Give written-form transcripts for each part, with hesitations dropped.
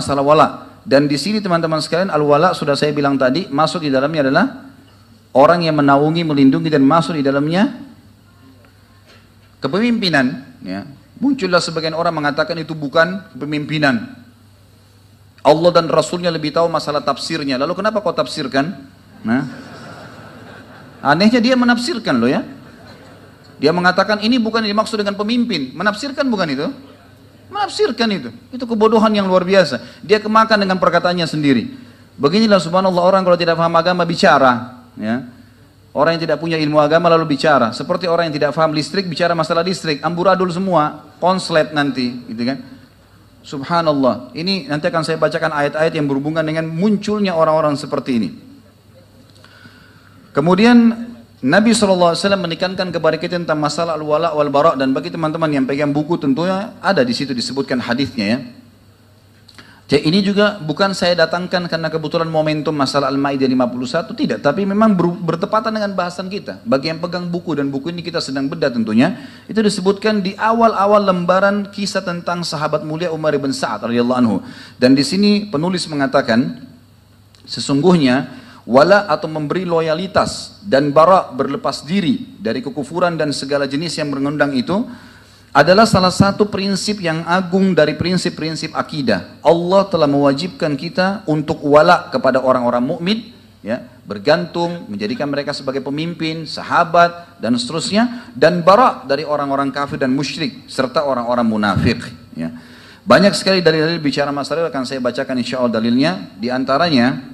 masalah wala. Dan di sini teman-teman sekalian, al-wala sudah saya bilang tadi, masuk di dalamnya adalah orang yang menaungi, melindungi, dan masuk di dalamnya kepemimpinan. Ya. Muncullah sebagian orang mengatakan itu bukan kepemimpinan. Allah dan Rasulnya lebih tahu masalah tafsirnya. Lalu kenapa kau tafsirkan? Nah, anehnya dia menafsirkan loh ya. Dia mengatakan ini bukan dimaksud dengan pemimpin. Menafsirkan bukan itu? Menafsirkan itu. Itu kebodohan yang luar biasa. Dia kemakan dengan perkataannya sendiri. Beginilah subhanallah orang kalau tidak paham agama bicara. Ya. Orang yang tidak punya ilmu agama lalu bicara. Seperti orang yang tidak paham listrik bicara masalah listrik. Amburadul semua. Konslet nanti. Gitu kan. Subhanallah. Ini nanti akan saya bacakan ayat-ayat yang berhubungan dengan munculnya orang-orang seperti ini. Kemudian Nabi SAW menekankan kepada kita tentang masalah al-wala wal-bara, dan bagi teman-teman yang pegang buku tentunya ada di situ disebutkan hadisnya ya. Jadi ini juga bukan saya datangkan karena kebetulan momentum masalah Al-Maidah 51, tidak, tapi memang bertepatan dengan bahasan kita. Bagi yang pegang buku, dan buku ini kita sedang bedah tentunya, itu disebutkan di awal-awal lembaran kisah tentang sahabat mulia Umar bin Sa'ad radhiyallahu anhu. Dan di sini penulis mengatakan sesungguhnya wala atau memberi loyalitas dan bara berlepas diri dari kekufuran dan segala jenis yang mengundang itu adalah salah satu prinsip yang agung dari prinsip-prinsip akidah. Allah telah mewajibkan kita untuk wala kepada orang-orang mukmin, ya, bergantung, menjadikan mereka sebagai pemimpin, sahabat dan seterusnya, dan bara dari orang-orang kafir dan musyrik serta orang-orang munafik. Ya. Banyak sekali dalil-dalil bicara masalah akan saya bacakan insyaallah dalilnya. Di antaranya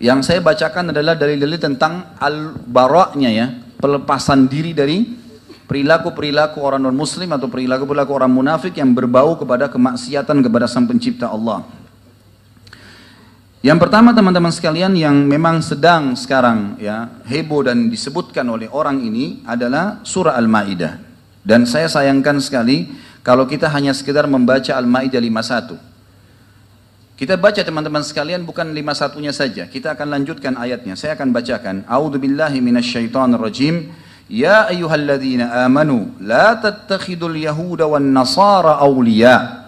yang saya bacakan adalah dalil-dalil tentang al-bara'nya ya, pelepasan diri dari perilaku-perilaku orang non-muslim atau perilaku-perilaku orang munafik yang berbau kepada kemaksiatan kepada Sang Pencipta Allah. Yang pertama teman-teman sekalian yang memang sedang sekarang ya heboh dan disebutkan oleh orang ini adalah surah Al-Maidah. Dan saya sayangkan sekali kalau kita hanya sekedar membaca Al-Maidah 51. Kita baca teman-teman sekalian bukan 51-nya saja. Kita akan lanjutkan ayatnya. Saya akan bacakan. A'udzubillahi minasyaitonirrajim. Ya ayyuhalladzina amanu la tattakhidul yahuda wan nasara awliya.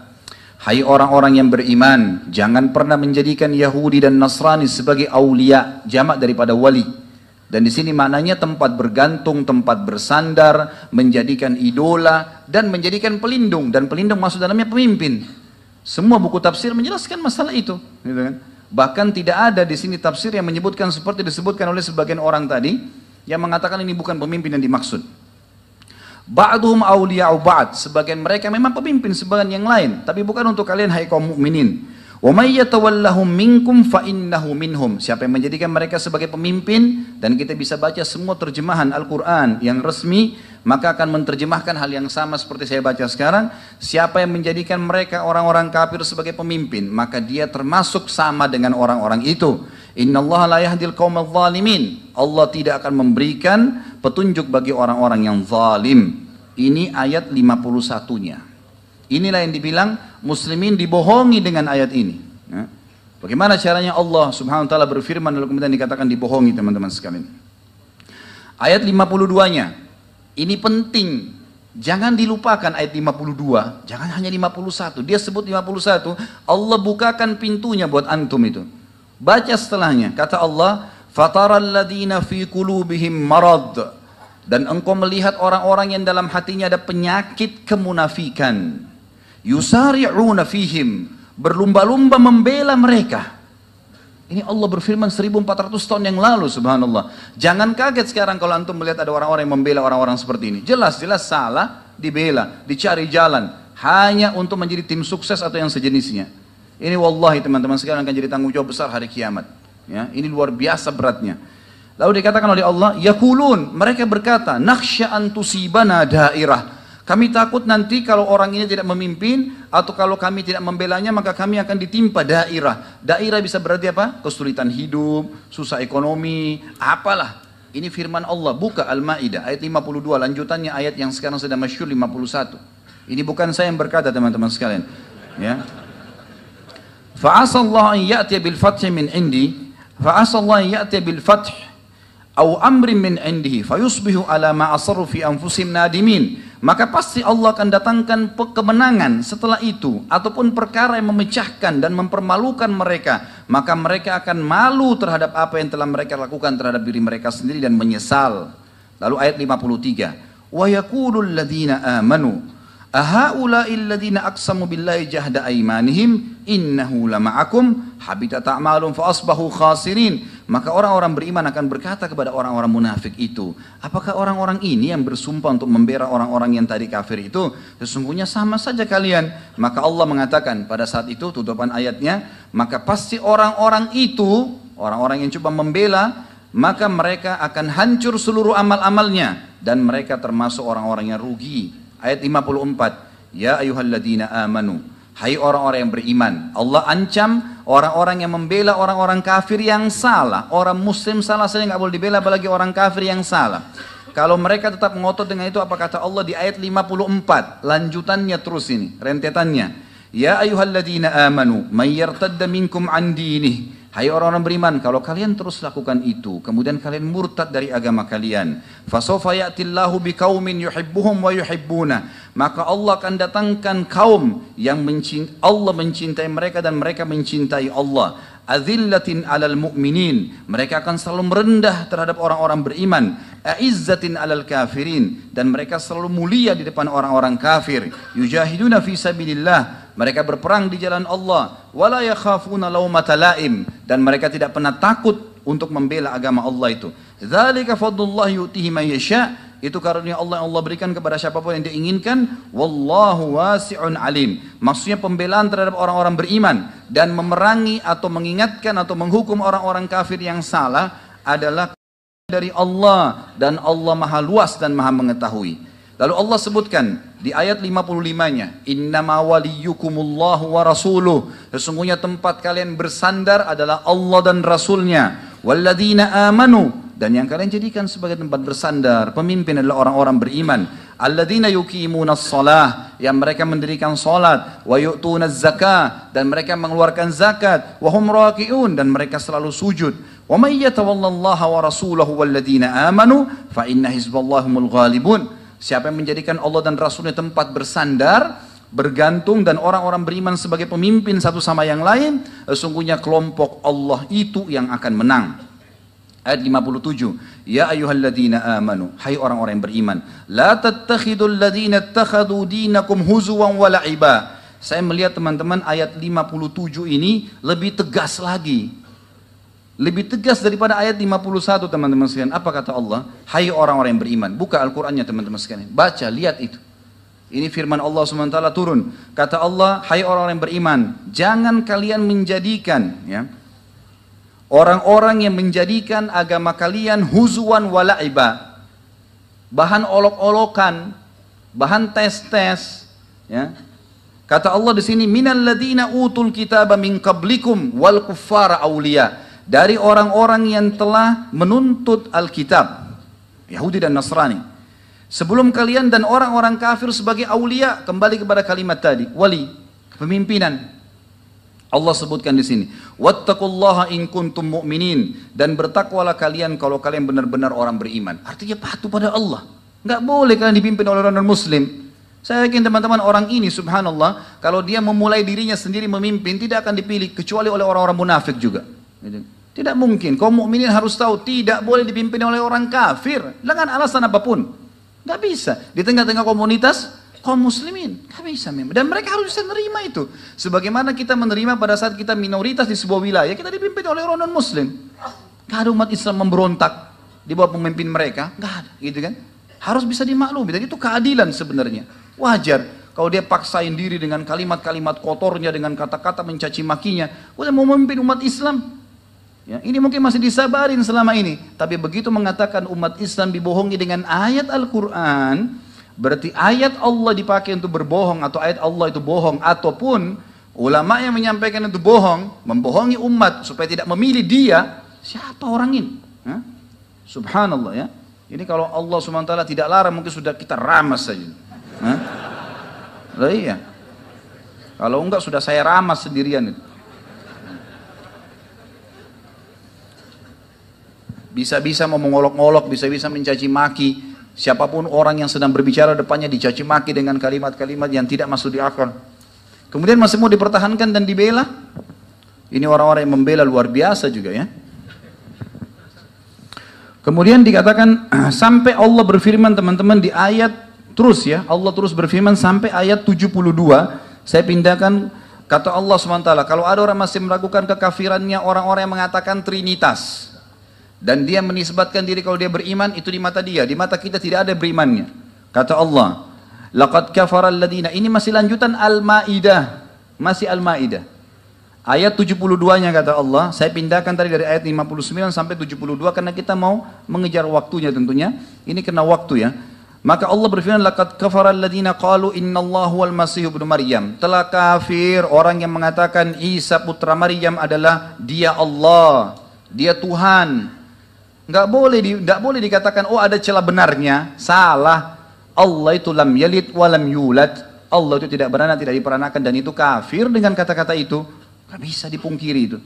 Hai orang-orang yang beriman, jangan pernah menjadikan Yahudi dan Nasrani sebagai aulia, jamak daripada wali. Dan di sini maknanya tempat bergantung, tempat bersandar, menjadikan idola dan menjadikan pelindung, dan pelindung masuk dalamnya pemimpin. Semua buku tafsir menjelaskan masalah itu, gitu kan? Bahkan tidak ada di sini tafsir yang menyebutkan seperti disebutkan oleh sebagian orang tadi yang mengatakan ini bukan pemimpin yang dimaksud. Ba'duhum awliya'u ba'd, sebagian mereka memang pemimpin sebagian yang lain, tapi bukan untuk kalian hai kaum mukminin. Wa may yatawallahum minkum fa innahu minhum. Siapa yang menjadikan mereka sebagai pemimpin, dan kita bisa baca semua terjemahan Al-Qur'an yang resmi, maka akan menerjemahkan hal yang sama seperti saya baca sekarang. Siapa yang menjadikan mereka orang-orang kafir sebagai pemimpin, maka dia termasuk sama dengan orang-orang itu. Innallaha la yahdil qaumadz zalimin. Allah tidak akan memberikan petunjuk bagi orang-orang yang zalim. Ini ayat 51-nya. Inilah yang dibilang muslimin dibohongi dengan ayat ini. Bagaimana caranya Allah subhanahu wa ta'ala berfirman lalu kemudian dikatakan dibohongi teman-teman sekalian. Ayat 52-nya. Ini penting. Jangan dilupakan ayat 52. Jangan hanya 51. Dia sebut 51. Allah bukakan pintunya buat antum itu. Baca setelahnya. Kata Allah, "Fataral ladzina fi qulubihim marad." Dan engkau melihat orang-orang yang dalam hatinya ada penyakit kemunafikan. Yusari'una fihim, berlumba-lumba membela mereka. Ini Allah berfirman 1400 tahun yang lalu, subhanallah. Jangan kaget sekarang kalau antum melihat ada orang-orang yang membela orang-orang seperti ini. Jelas-jelas salah, dibela, dicari jalan. Hanya untuk menjadi tim sukses atau yang sejenisnya. Ini wallahi teman-teman sekarang akan jadi tanggung jawab besar hari kiamat. Ya, ini luar biasa beratnya. Lalu dikatakan oleh Allah, yakulun, mereka berkata, nakhsha an tusibana dairah. Kami takut nanti kalau orang ini tidak memimpin atau kalau kami tidak membelanya maka kami akan ditimpa dairah. Dairah bisa berarti apa? Kesulitan hidup, susah ekonomi, apalah. Ini firman Allah, buka Al-Maidah ayat 52, lanjutannya ayat yang sekarang sedang masyhur 51. Ini bukan saya yang berkata teman-teman sekalian. Ya. Fa'asallahu an ya'tiya bil fathi min indi, fa'asallahu an ya'tiya bil fath atau amrin min indihi fayusbihu ala ma asarru fi anfusihim nadimin. maka pasti Allah akan datangkan kemenangan setelah itu, ataupun perkara yang memecahkan dan mempermalukan mereka, maka mereka akan malu terhadap apa yang telah mereka lakukan terhadap diri mereka sendiri dan menyesal. Lalu ayat 53, wa yaqulul ladzina amanu ahaula'il ladzina aqsamu billahi jahda aymanihim innahu lama'akum habitat a'malum fa asbahu khasirin. Maka orang-orang beriman akan berkata kepada orang-orang munafik itu, apakah orang-orang ini yang bersumpah untuk membela orang-orang yang tadi kafir itu? Sesungguhnya sama saja kalian. Maka Allah mengatakan pada saat itu, tutupan ayatnya, maka pasti orang-orang itu, orang-orang yang coba membela, maka mereka akan hancur seluruh amal-amalnya dan mereka termasuk orang-orang yang rugi. Ayat 54, ya ayyuhalladzina amanu, hai orang-orang yang beriman. Allah ancam orang-orang yang membela orang-orang kafir yang salah. Orang muslim salah saja nggak boleh dibela, apalagi orang kafir yang salah. Kalau mereka tetap ngotot dengan itu, apa kata Allah di ayat 54, lanjutannya terus ini, rentetannya. Ya ayyuhalladzina amanu, may yartadda minkum an dinih. Hai orang-orang beriman, kalau kalian terus lakukan itu, kemudian kalian murtad dari agama kalian, fasawfa ya'tillahu biqaumin yuhibbuhum wa yuhibbuna, maka Allah akan datangkan kaum yang Allah mencintai mereka dan mereka mencintai Allah. Azillatin alal mu'minin, mereka akan selalu merendah terhadap orang-orang beriman. Aizzatin alal kafirin, dan mereka selalu mulia di depan orang-orang kafir. Yujahiduna fi sabilillah, mereka berperang di jalan Allah. Wala yakhafuna laumata laim, dan mereka tidak pernah takut untuk membela agama Allah itu. Dzalika fadlullah yu'tihi man yasha, itu karunia Allah yang Allah berikan kepada siapapun yang diinginkan. Wallahu wasi'un alim, maksudnya pembelaan terhadap orang-orang beriman dan memerangi atau mengingatkan atau menghukum orang-orang kafir yang salah adalah dari Allah, dan Allah maha luas dan maha mengetahui. Lalu Allah sebutkan di ayat 55-nya, innama waliyukumullahu wa rasuluh, sesungguhnya tempat kalian bersandar adalah Allah dan Rasulnya. Walladzina amanu, dan yang kalian jadikan sebagai tempat bersandar, pemimpin adalah orang-orang beriman. Alladzina yuqimunas shalah, yang mereka mendirikan salat, wa yu'tunaz zakah, dan mereka mengeluarkan zakat, wa hum raki'un, dan mereka selalu sujud. Wa may yatawallallaha wa rasulahu walladzina amanu fa inna hizballahi humul ghalibun. Siapa yang menjadikan Allah dan Rasulnya tempat bersandar, bergantung, dan orang-orang beriman sebagai pemimpin satu sama yang lain, sesungguhnya kelompok Allah itu yang akan menang. Ayat 57, ya ayyuhalladzina amanu, hai orang-orang yang beriman, la tattakhidul ladzina ittakhadhu dinakum huzuwan wa la'iba. Saya melihat teman-teman ayat 57 ini lebih tegas lagi. Lebih tegas daripada ayat 51 teman-teman sekalian. Apa kata Allah? Hai orang-orang yang beriman. Buka Al-Qur'annya teman-teman sekalian. Baca, lihat itu. Ini firman Allah SWT turun. Kata Allah, hai orang-orang yang beriman, jangan kalian menjadikan, ya, orang-orang yang menjadikan agama kalian huzuan wala'iba, bahan olok-olokan, bahan tes-tes, ya. Kata Allah di sini, minal ladzina utul kitaba min qablikum wal kuffara awliya, dari orang-orang yang telah menuntut Alkitab, Yahudi dan Nasrani, sebelum kalian, dan orang-orang kafir sebagai awliya. Kembali kepada kalimat tadi, wali, kepemimpinan. Allah sebutkan di sini, wattaqullaha in kuntum mu'minin, dan bertakwalah kalian kalau kalian benar-benar orang beriman. Artinya patuh pada Allah. Enggak boleh kalian dipimpin oleh orang non-muslim. Saya yakin teman-teman, orang ini subhanallah, kalau dia memulai dirinya sendiri memimpin, tidak akan dipilih kecuali oleh orang-orang munafik juga. Tidak mungkin. Kaum mukminin harus tahu tidak boleh dipimpin oleh orang kafir dengan alasan apapun. Nggak bisa. Di tengah-tengah komunitas kaum muslimin, nggak bisa memang. Dan mereka harus bisa menerima itu. Sebagaimana kita menerima pada saat kita minoritas di sebuah wilayah, kita dipimpin oleh orang non muslim. Nggak ada umat Islam memberontak di bawah pemimpin mereka, nggak ada, gitu kan? Harus bisa dimaklumi. Dan itu keadilan sebenarnya. Wajar. Kalau dia paksain diri dengan kalimat-kalimat kotornya, dengan kata-kata mencaci makinya, udah mau memimpin umat Islam. Ya, ini mungkin masih disabarin selama ini, tapi begitu mengatakan umat Islam dibohongi dengan ayat Al-Quran, berarti ayat Allah dipakai untuk berbohong, atau ayat Allah itu bohong, ataupun ulama yang menyampaikan itu bohong, membohongi umat supaya tidak memilih dia. Siapa orang ini? Hah? Subhanallah, ya. Ini kalau Allah SWT tidak larang, mungkin sudah kita ramas saja. Hah? Lah iya. Kalau enggak sudah saya ramas sendirian itu. Bisa-bisa mau mengolok-olok, bisa-bisa mencaci maki, Siapapun orang yang sedang berbicara depannya dicaci maki dengan kalimat-kalimat yang tidak masuk di akal. Kemudian masih mau dipertahankan dan dibela. Ini orang-orang yang membela luar biasa juga ya. Kemudian dikatakan sampai Allah berfirman teman-teman di ayat terus ya. Allah terus berfirman sampai ayat 72. Saya pindahkan kata Allah SWT. Kalau ada orang masih meragukan kekafirannya orang-orang yang mengatakan Trinitas. Dan dia menisbatkan diri kalau dia beriman, itu di mata dia. Di mata kita tidak ada berimannya. Kata Allah, laqad kafara alladhina. Ini masih lanjutan Al-Ma'idah. Masih Al-Ma'idah. Ayat 72-nya kata Allah, saya pindahkan tadi dari ayat 59 sampai 72 karena kita mau mengejar waktunya tentunya. Ini kena waktu ya. Maka Allah berfirman, laqad kafara alladhina qalu innallaha wal masih ibnu Maryam. Telah kafir orang yang mengatakan Isa putra Maryam adalah dia Allah, dia Tuhan. Nggak boleh dikatakan oh ada celah benarnya. Salah. Allah itu lam yalid wa lam yulad. Allah itu tidak beranak, tidak diperanakan, dan itu kafir dengan kata-kata itu. Nggak bisa dipungkiri itu.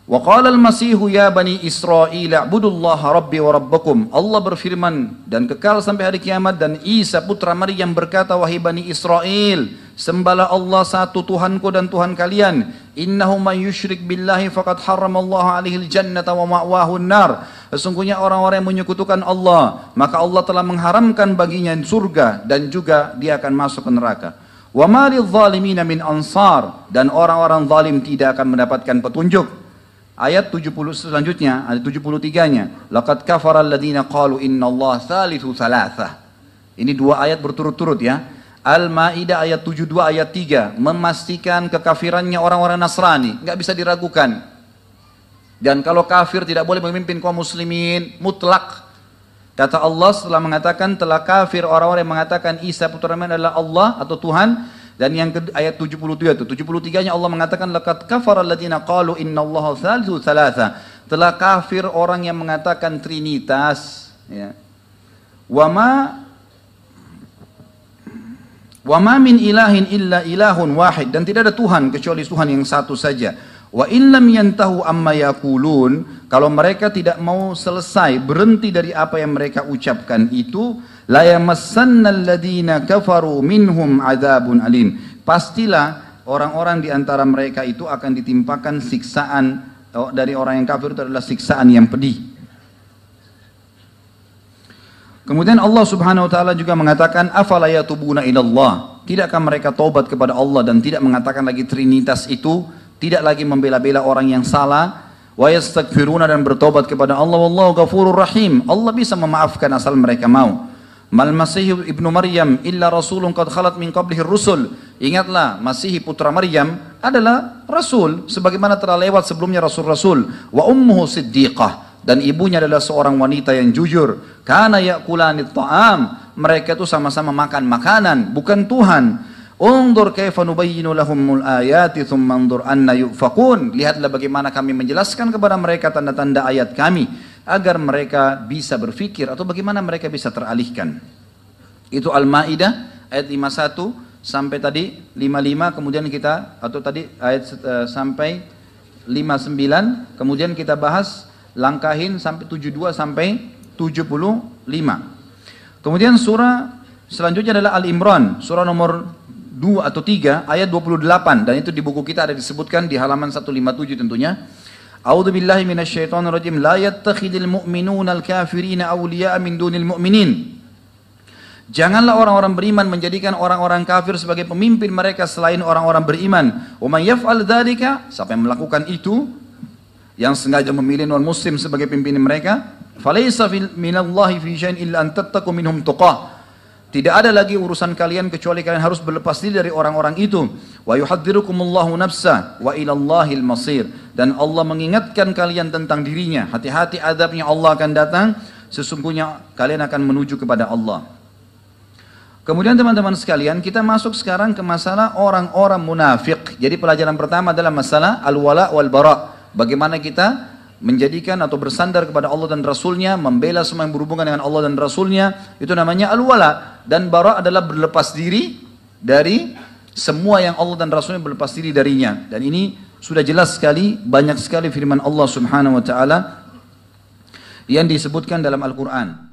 Wa qala al-masihu ya bani Israil a'budullaha rabbi wa rabbakum. Allah berfirman dan kekal sampai hari kiamat, dan Isa putra Maryam berkata, wahai bani Israel, sembahlah Allah satu Tuhanku dan Tuhan kalian. Innahu man yusyrik billahi faqad harramallahu alaihi al-jannata wa ma'wahu an-nar. Sesungguhnya orang-orang yang menyekutukan Allah, maka Allah telah mengharamkan baginya surga dan juga dia akan masuk ke neraka. Wa ma lidh-dhalimina min ansar, dan orang-orang zalim tidak akan mendapatkan petunjuk. Ayat 70 selanjutnya, ayat 73-nya, laqad kafara alladziina qalu innallaha tsalitsu tsalatsah. Ini dua ayat berturut-turut ya. Al-Maidah ayat 72 ayat 3 memastikan kekafirannya orang-orang Nasrani, enggak bisa diragukan. Dan kalau kafir tidak boleh memimpin kaum muslimin mutlak. Kata Allah setelah mengatakan telah kafir orang-orang yang mengatakan Isa putra Maryam adalah Allah atau Tuhan. Dan yang ayat 73 itu, 73-nya Allah mengatakan laqad kafara alladziina qalu innallaha tsalitsu tsalatsa. Telah kafir orang yang mengatakan trinitas ya. Wa ma min ilahin illa ilahun wahid, dan tidak ada Tuhan kecuali Tuhan yang satu saja. Wa in lam yantahu amma yaqulun, kalau mereka tidak mau selesai berhenti dari apa yang mereka ucapkan itu, la yamassannal ladzina kafaru minhum adzabun alim. Pastilah orang-orang di antara mereka itu akan ditimpakan siksaan dari orang yang kafir, itu adalah siksaan yang pedih. Kemudian Allah Subhanahu wa taala juga mengatakan afala yatubuna ilallah. Tidakkah mereka taubat kepada Allah dan tidak mengatakan lagi trinitas itu, tidak lagi membela-bela orang yang salah, wa yastaghfiruna, dan bertobat kepada Allah, wallahu ghafurur rahim. Allah bisa memaafkan asal mereka mau. Mal Masih ibnu Maryam illa rasulun qad khalat min qablihi rusul. Ingatlah, Masih putra Maryam adalah rasul sebagaimana telah lewat sebelumnya rasul-rasul. Wa ummuhu siddiqah, dan ibunya adalah seorang wanita yang jujur. Kana ya'kulanit ta'am, mereka itu sama-sama makan makanan, bukan Tuhan. Undur kaifa nubayyinu lahumul ayati thumma andur anna yufakun. Lihatlah bagaimana kami menjelaskan kepada mereka tanda-tanda ayat kami agar mereka bisa berfikir, atau bagaimana mereka bisa teralihkan. Itu Al-Maidah ayat 51 sampai tadi 55, kemudian kita atau tadi ayat sampai 59, kemudian kita bahas langkahin sampai 72 sampai 75. Kemudian surah selanjutnya adalah Al-Imran, surah nomor 2 atau 3 ayat 28, dan itu di buku kita ada disebutkan di halaman 157 tentunya. A'udzu billahi minasyaitonir rajim. La yattakhidul mu'minuna al-kafirina awliya'a min dunil mu'minin. Janganlah orang-orang beriman menjadikan orang-orang kafir sebagai pemimpin mereka selain orang-orang beriman. Wa may yaf'al dzalika, siapa yang melakukan itu, yang sengaja memilih non-muslim sebagai pimpinan mereka, falaysa minallahi fi syai'in illa an tattaqu minhum tuqah. Tidak ada lagi urusan kalian kecuali kalian harus berlepas diri dari orang-orang itu. Wa yuhadzirukumullahu nafsa wa ilallahil masir. Dan Allah mengingatkan kalian tentang dirinya. Hati-hati, azabnya Allah akan datang. Sesungguhnya kalian akan menuju kepada Allah. Kemudian teman-teman sekalian, kita masuk sekarang ke masalah orang-orang munafik. Jadi pelajaran pertama adalah masalah al-wala wal bara. Bagaimana kita menjadikan atau bersandar kepada Allah dan Rasulnya, membela semua yang berhubungan dengan Allah dan Rasulnya, itu namanya al-wala. Dan bara adalah berlepas diri dari semua yang Allah dan Rasulnya berlepas diri darinya. Dan ini sudah jelas sekali, banyak sekali firman Allah Subhanahu wa ta'ala yang disebutkan dalam Al-Quran.